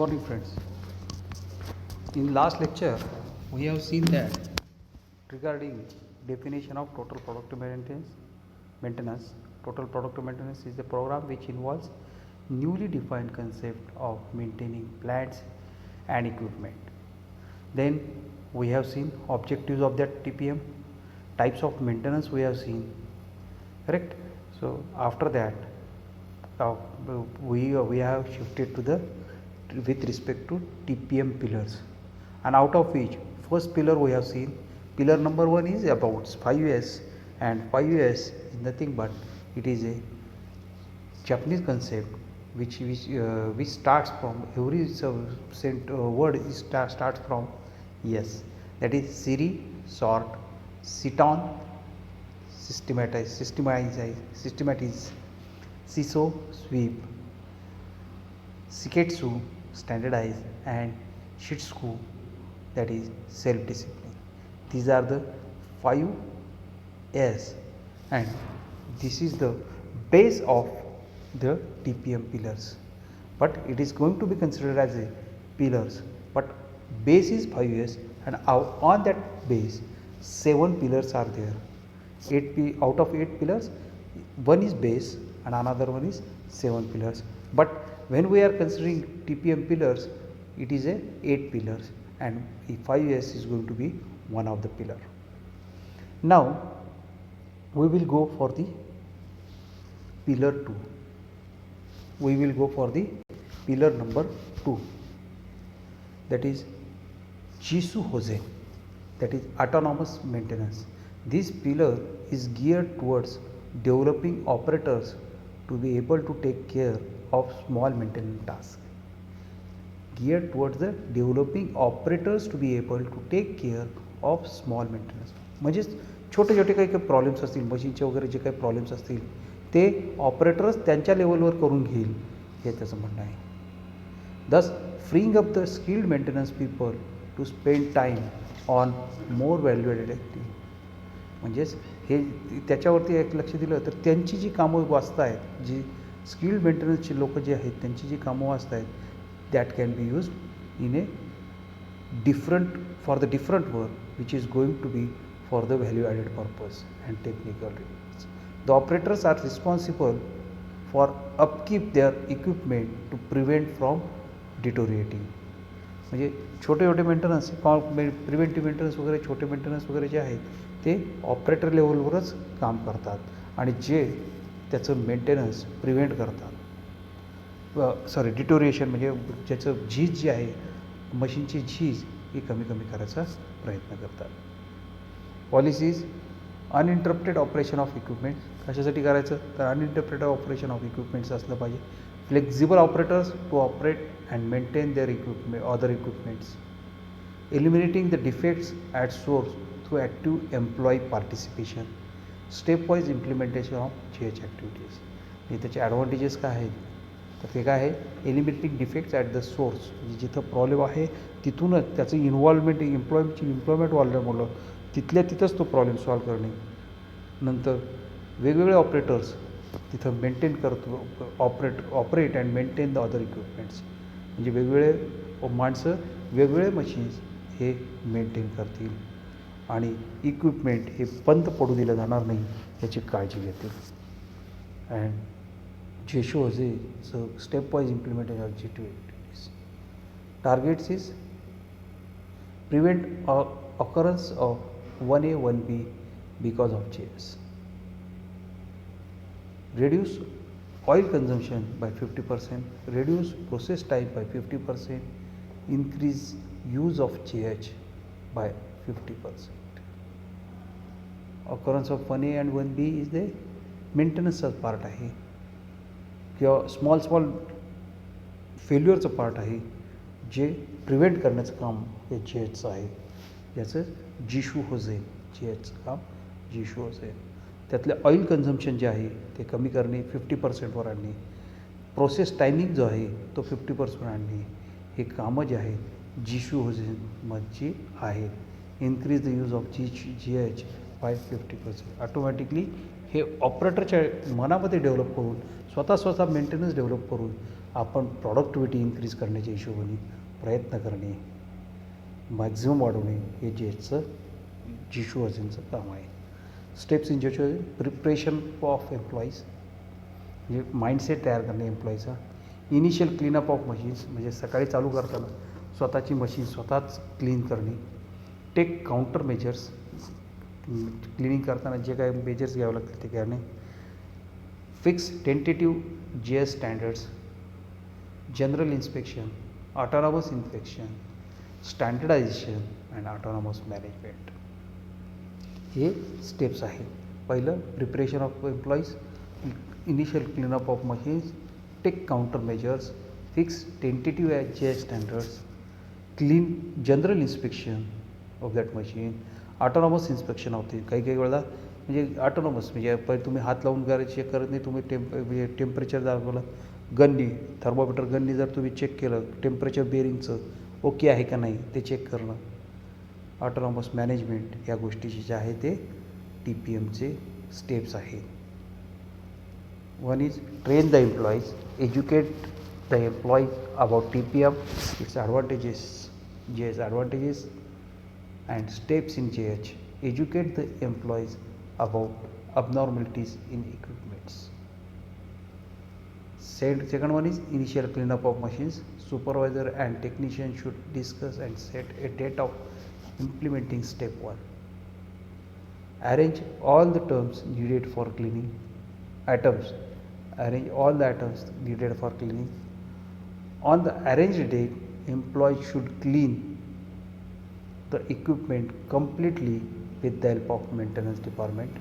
morning, friends. In last lecture, we have seen that regarding definition of total productive maintenance. Total productive maintenance is a program which involves newly defined concept of maintaining plants and equipment. Then we have seen objectives of that TPM, types of maintenance we have seen, correct? So after that, uh, we have shifted to the with respect to TPM pillars, and out of which first pillar we have seen, pillar number 1 is about 5S, and 5S is nothing but it is a Japanese concept which starts from every word starts from yes, that is Siri, sort, sit on, systematize, CISO, sweep, Siketsu, standardize, and Shitsuku, that is self discipline. These are the 5 S, and this is the base of the TPM pillars. But it is going to be considered as a pillars, but base is 5S, and on that base 7 pillars are there. Out of 8 pillars, one is base and another one is 7 pillars. But when we are considering TPM pillars, it is a 8 pillars, and 5S is going to be one of the pillar. Now we will go for the pillar 2. We will go for the pillar number 2, that is Jisu Hose, that is autonomous maintenance. This pillar is geared towards developing operators to be able to take care of small maintenance tasks. Geared towards the developing operators to be able to take care of small maintenance. म्हणजे छोटे छोटे काही काही problems असतील, मशीनचे वगैरे जे काही problems असतील ते ऑपरेटर्स त्यांच्या लेवलवर करून घेईल, हे त्याचं म्हणणं आहे. Thus freeing up the skilled maintenance people to spend time on more value added activity. म्हणजेच हे त्याच्यावरती एक लक्ष दिलं तर त्यांची जी कामं वाचत आहेत, जी स्किल्ड मेंटेनन्सची लोक जे आहेत त्यांची जी कामं वाचत आहेत, that can be use in a for the different work which is going to be for the value added purpose and technical requirements. The operators are responsible for upkeep their equipment to prevent from deteriorating. म्हणजे छोटे छोटे maintenance, preventive maintenance वगैरे, छोटे maintenance वगैरे जे आहेत ते operator लेवलवरच काम करतात, आणि जे त्याचं मेंटेनन्स प्रिव्हेंट करतात, डिटोरिएशन म्हणजे ज्याचं झीज जे आहे, मशीनची झीज ही कमी करायचा प्रयत्न करतात. Policies uninterrupted operation of equipment. कशासाठी करायचं तर अनइंटरप्टेड ऑपरेशन ऑफ इक्विपमेंट्स असलं पाहिजे. Flexible operators to operate and maintain their other equipments. Eliminating the defects at source through active employee participation. Stepwise implementation of GH activities. हे त्याचे advantages काय आहेत तर ते काय आहे, eliminating defects at the source, म्हणजे जिथं प्रॉब्लेम आहे तिथूनच त्याचं इन्व्हॉल्वमेंट, इम्प्लॉयमेंट वाढल्यामुळं तिथल्या तिथंच तो प्रॉब्लेम सॉल्व करणे. नंतर वेगवेगळे ऑपरेटर्स तिथं मेंटेन करतो, operate and maintain the other equipments. म्हणजे वेगवेगळे माणसं वेगवेगळे मशीन्स हे मेंटेन करतील आणि इक्विपमेंट हे बंद पडू दिलं जाणार नाही याची काळजी घेतील. And Jisu Hose, so stepwise implementation of G2 activities. Targets is prevent occurrence of 1A, 1B because of JS. Reduce oil consumption by 50%, reduce process time by 50%, increase use of JH by 50%. Occurrence of 1A and 1B is the maintenance part आहे किंवा small फेल्युअरचं part आहे, जे prevent करण्याचं काम हे GHचं आहे. याचं Jisu Hose, GHचं काम Jisu Hose. त्यातलं oil consumption जे आहे ते कमी करणे, 50%वर आणणे. प्रोसेस टायमिंग जो आहे तो 50% आणणे. हे कामं जे आहेत Jisu Hoseमध्ये आहेत. Increase the use of GH by 50%. Automatically हे ऑपरेटरच्या मनामध्ये डेव्हलप करून स्वतः मेंटेनन्स डेव्हलप करून आपण प्रॉडक्टिव्हिटी इन्क्रीज करण्याच्या हिशोबाने प्रयत्न करणे, मॅक्झिमम वाढवणे हे जेचं जिशू असेंचं काम आहे. स्टेप्स इन जेशू प्रिपरेशन ऑफ एम्प्लॉईज म्हणजे माइंडसेट तयार करणे एम्प्लॉईचा. इनिशियल क्लीनअप ऑफ मशीन्स म्हणजे सकाळी चालू करताना स्वतःची मशीन स्वतःच क्लीन करणे. टेक काउंटर मेजर्स क्लिनिंग करताना जे काही मेजर्स घ्यावे लागतील ते करणे. Fix tentative GS standards, general inspection, autonomous inspection, standardization and autonomous management हे स्टेप्स आहेत. पहिलं preparation of employees, initial cleanup of machines, take countermeasures, fix tentative GS standards, clean general inspection of that machine, autonomous inspection of ती. काही वेळेला म्हणजे autonomous म्हणजे पहिले तुम्ही हात लावून चेक करत नाही, तुम्ही म्हणजे टेम्परेचर दाखवलं गननी, थर्मोमीटर गननी जर तुम्ही चेक केलं टेम्परेचर बेरिंगचं ओके आहे का नाही ते चेक करणं. ऑटोनॉमस मॅनेजमेंट या गोष्टीचे जे आहे ते TPMचे स्टेप्स आहेत. One is train the employees, educate the employees about TPM, it's advantages, GS advantages and steps in GH. Educate the employees about abnormalities in equipments. Second one is initial cleanup of machines. Supervisor and technician should discuss and set a date of implementing step 1. Arrange all the items needed for cleaning. Arrange all the items needed for cleaning. On the arranged date, employees should clean the equipment completely with the help of maintenance department.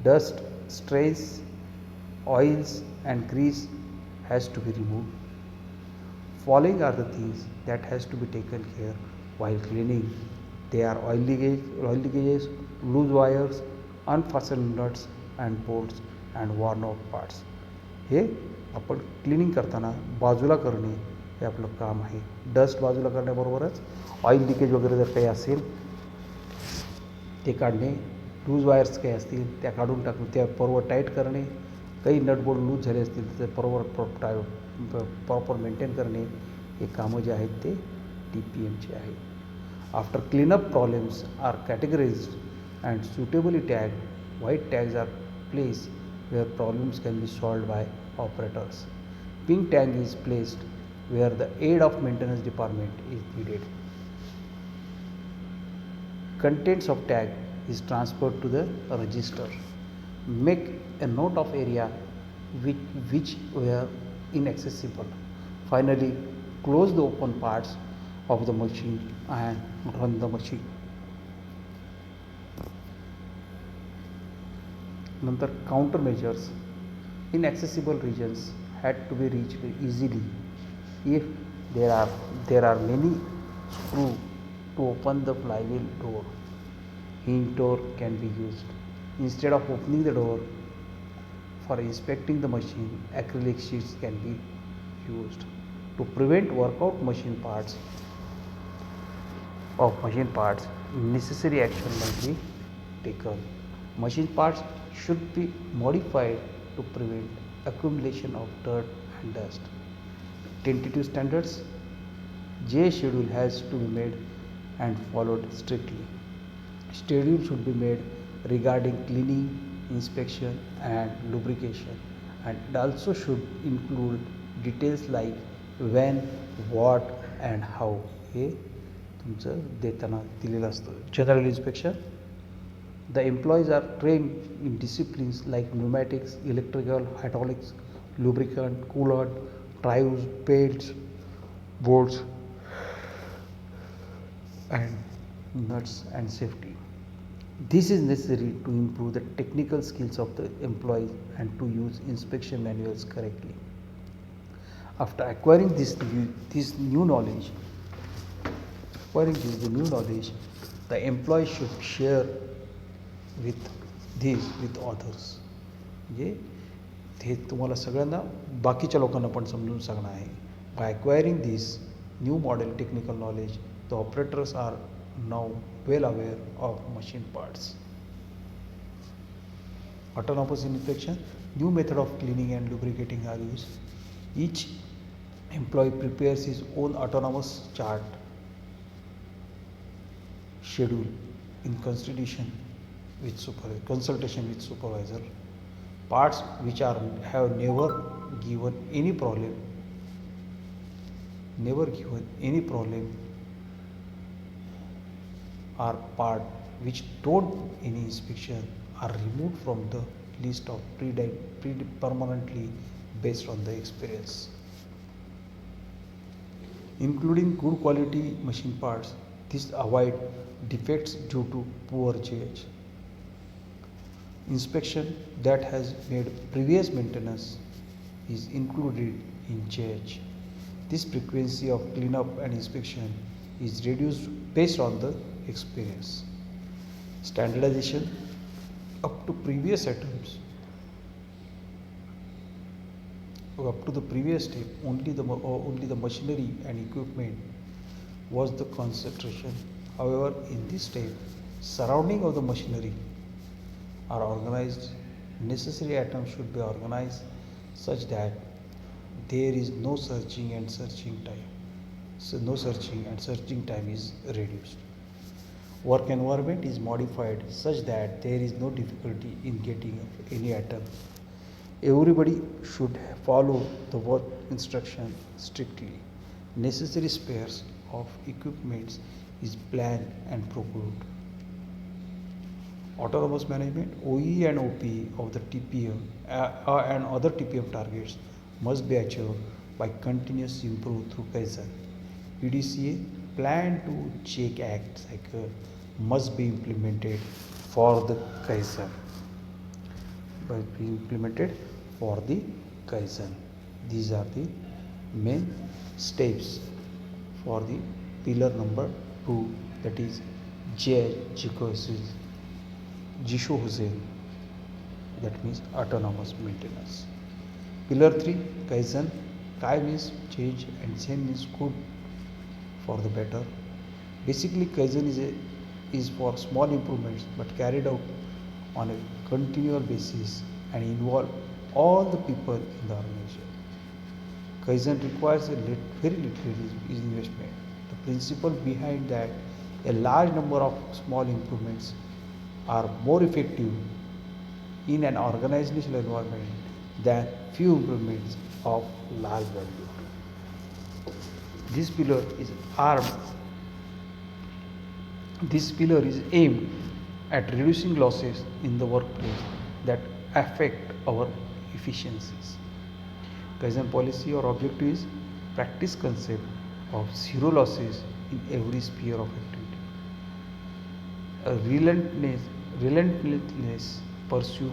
Dust, stains, oils and grease has to be removed. Following are the things that has to be taken care while cleaning. They are oil leakages, loose wires, unfastened nuts and bolts and worn out parts. हे आपण cleaning करताना बाजूला करणे हे आपलं काम आहे. Dust बाजूला करण्याबरोबरच oil leakage वगैरे जर काही असेल ते काढणे, लूज वायर्स काही असतील त्या काढून टाकणे, त्या बरोबर टाईट करणे, काही नटबोल्ट लूज झाले असतील तर ते प्रॉपर मेंटेन करणे हे कामं जे आहेत ते TPMचे आहेत. After cleanup problems are categorized and suitably tag. White tags are place where problems can be solved by operators. Pink tag is placed where the aid of maintenance department is needed. Contents of tag is transferred to the register. Make a note of area which were inaccessible. Finally, close the open parts of the machine and run the machine. नंतर counter measures. inaccessible regions had to be reached easily. If there are many screws to open the flywheel door, hinge door can be used. Instead of opening the door for inspecting the machine, acrylic sheets can be used. To prevent workout machine parts, necessary action must be taken. Machine parts should be modified to prevent accumulation of dirt and dust. Tentative standards. J schedule has to be made and followed strictly. Schedule should be made regarding cleaning, inspection and lubrication, and it also should include details like when, what and how हे तुमचं देताना दिलेलं असतं. General inspection. The employees are trained in disciplines like pneumatics, electrical, hydraulics, lubricant, coolant, drives, belts, bolts, and nuts and safety. This is necessary to improve the technical skills of the employees and to use inspection manuals correctly. After acquiring this new knowledge, the employee should share with others. म्हणजे हे तुम्हाला सगळ्यांना बाकीच्या लोकांना पण समजून सांगणं आहे. By acquiring this new model technical knowledge, the operators are now well aware of machine parts. Autonomous inspection. New method of cleaning and lubricating are used. Each Employee prepares his own autonomous chart schedule in consultation with supervisor. Parts which are have given any problem never given any problem are part which don't any inspection are removed from the list of permanently based on the experience, including good quality machine parts. This avoid defects due to poor GH. Inspection that has made previous maintenance is included in GH. This frequency of cleanup and inspection is reduced based on the experience. Standardization up to previous items up to the previous step only the machinery and equipment was the concentration. However, in this step, surrounding of the machinery are organized. Necessary items should be organized such that there is no searching and searching time. So no searching and searching time is reduced. Work environment is modified such that there is no difficulty in getting any item. Everybody should follow the work instruction strictly. Necessary spares of equipments is planned and procured. Autonomous management, OE and OPE of the TPM and other TPM targets must be achieved by continuous improvement through Kaizen. PDCA plan to check act cycle must be implemented for the Kaizen. For the Kaizen. These are the main steps for the pillar number 2, that is Jisho Hussein, that means autonomous maintenance. Pillar 3, Kaizen. Kai means change and Zen means good for the better. Basically, Kaizen is for small improvements but carried out on a continual basis and involve all the people in the organization. Kaizen requires very little investment. The principle behind that a large number of small improvements are more effective in an organizational environment than few improvements of large value. This pillar is armed. This pillar is aimed at reducing losses in the workplace that affect our efficiencies. Kaizen policy or objective is practice concept of zero losses in every sphere of activity. A relentless pursue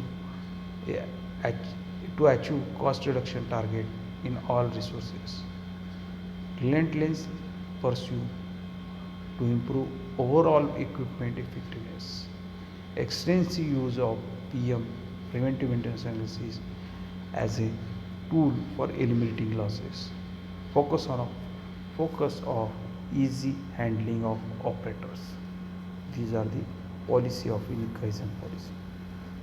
to achieve cost reduction target in all resources. Relentless pursue to improve overall equipment effectiveness. Extensive use of PM, preventive maintenance analysis, as a tool for eliminating losses. Focus of easy handling of operators. These are the policy of Kaizen policy.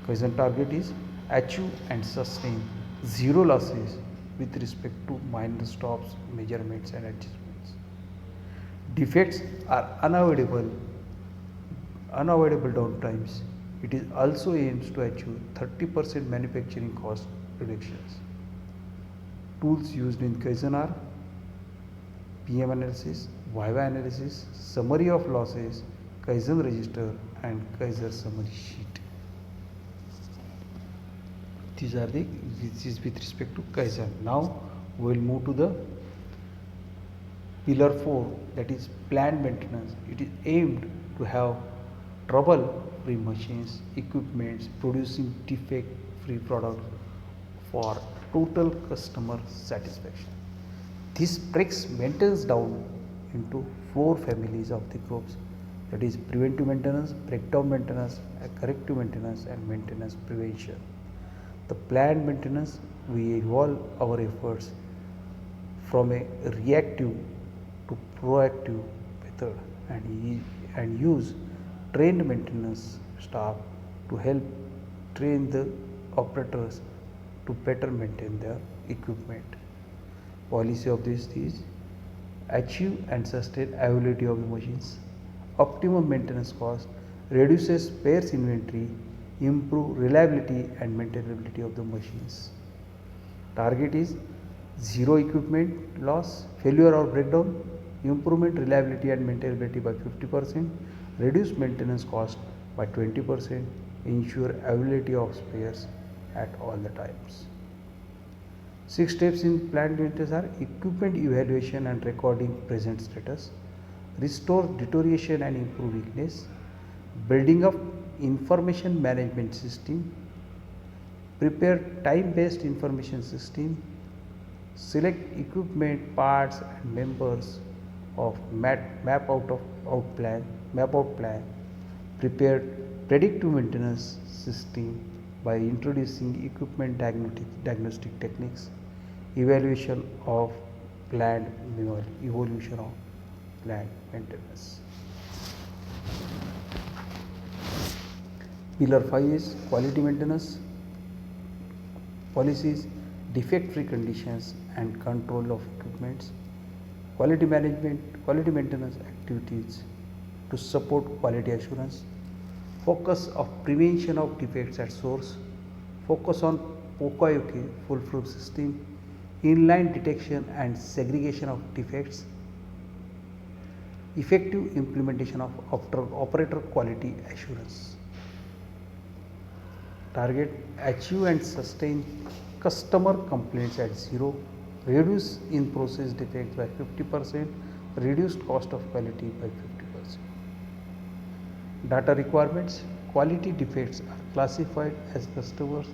Kaizen target is achieve and sustain zero losses with respect to minor stops, measurements and adjustments. Defects are unavoidable downtimes. It is also aims to achieve 30% manufacturing cost reductions. Tools used in Kaizen are PM analysis, Viva analysis, summary of losses, Kaizen register and Kaizen summary sheet. This is with respect to Kaizen. Now we will move to the pillar 4, that is planned maintenance. It is aimed to have trouble-free machines, equipments, producing defect-free products for total customer satisfaction. This breaks maintenance down into 4 families of the groups, that is preventive maintenance, breakdown maintenance, corrective maintenance and maintenance prevention. The planned maintenance, we evolve our efforts from a reactive to proactive method and use trained maintenance staff to help train the operators to better maintain their equipment. Policy of this is achieve and sustain availability of the machines, optimum maintenance cost, reduces spares inventory, improve reliability and maintainability of the machines. Target is zero equipment loss, failure or breakdown, improvement reliability and maintainability by 50%, reduce maintenance cost by 20%, ensure availability of spares at all the times. 6 steps in plant maintenance are equipment evaluation and recording present status, restore deterioration and improve weakness, building up information management system, prepare time based information system, select equipment parts and members of map out plan, prepare predictive maintenance system by introducing equipment diagnostic techniques, evaluation of planned evolution of plant maintenance. Pillar 5 is quality maintenance policies, defect free conditions and control of equipments, quality maintenance activities to support quality assurance, focus of prevention of defects at source, focus on POCAIOK full proof system, inline detection and segregation of defects, effective implementation of operator quality assurance. Target achieve and sustain customer complaints at zero, reduce in process defects by 50%, reduced cost of quality by 50%. Data requirements, quality defects are classified as customers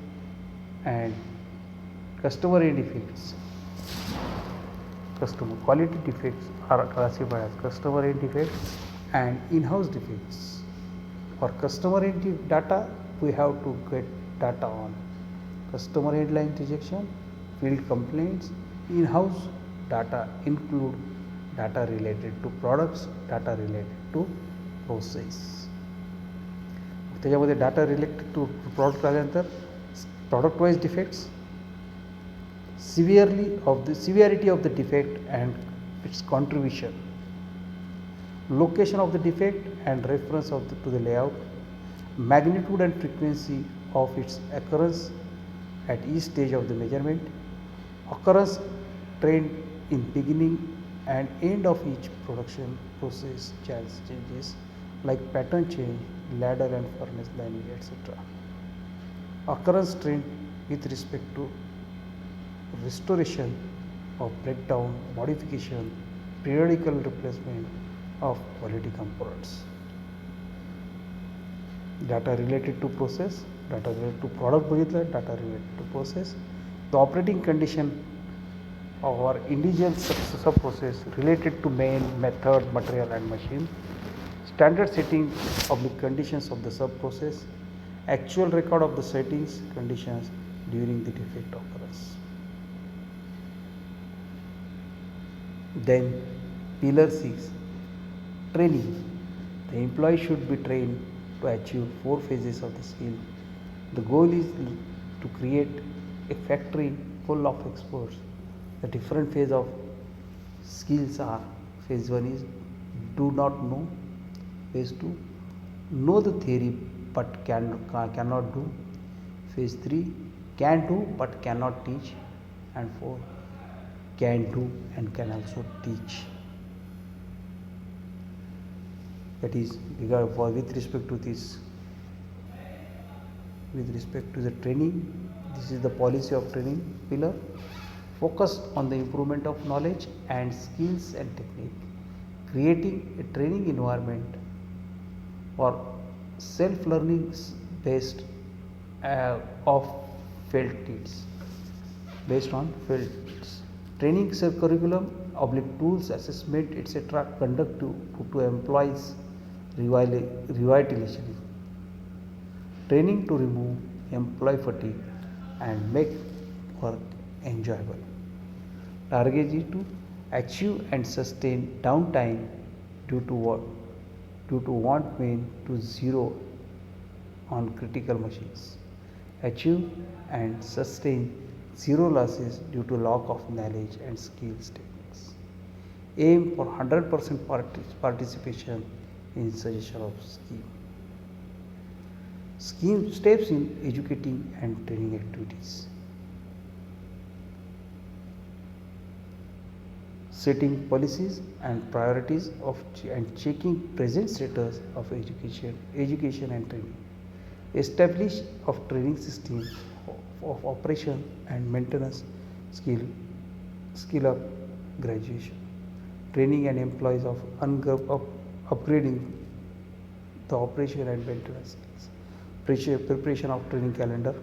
and customer end defects. Customer quality defects are classified as customer end defects and in-house defects. For customer end data, we have to get data on customer end line rejection, field complaints, in-house data include data related to products, data related to process. त्याच्यामध्ये data related to product आल्यानंतर product wise defects, severity of the defect and its contribution, location of the defect and reference to the layout, magnitude and frequency of its occurrence at each stage of the measurement, occurrence trend in beginning and end of each production process changes like pattern change, ladder and furnace lining, etc. Occurrence trend with respect to restoration of breakdown, modification, periodical replacement of quality components. Data related to process, data related to product, data related to process, the operating condition of our individual sub process related to main, method, material and machine, standard setting of the conditions of the sub process, actual record of the settings conditions during the defect occurrence. Then pillar 6, training. The employee should be trained to achieve 4 phases of the skill. The goal is to create a factory full of experts. The different phase of skills are: phase 1 is do not know, phase 2 know the theory but cannot do, phase 3 can do but cannot teach, and 4 can do and can also teach. That is with respect to this, with respect to the training, this is the policy of training pillar. Focus on the improvement of knowledge and skills and technique, creating a training environment for self-learning based of felt needs, based on felt needs. Training curriculum, tools, assessment, etc. conduct to employees revitalization. Training to remove employee fatigue and make work enjoyable. Target is to achieve and sustain downtime due to what? Due to want main to zero on critical machines. Achieve and sustain zero losses due to lack of knowledge and skills techniques. Aim for 100% participation in suggestion of scheme. Scheme steps in educating and training activities. Setting policies and priorities and checking present status of education and training. Establish of training system of operation and maintenance skill up graduation. Training and employees of upgrading the operation and maintenance skills. Preparation of training calendar.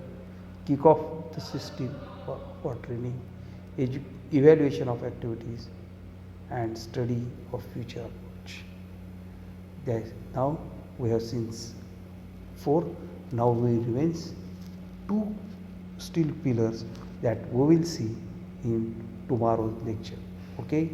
Kick off the system for training. Evaluation of activities and study of future approach. Guys, now we have seen 4. Now we remains 2 still pillars that we will see in tomorrow's lecture. Okay.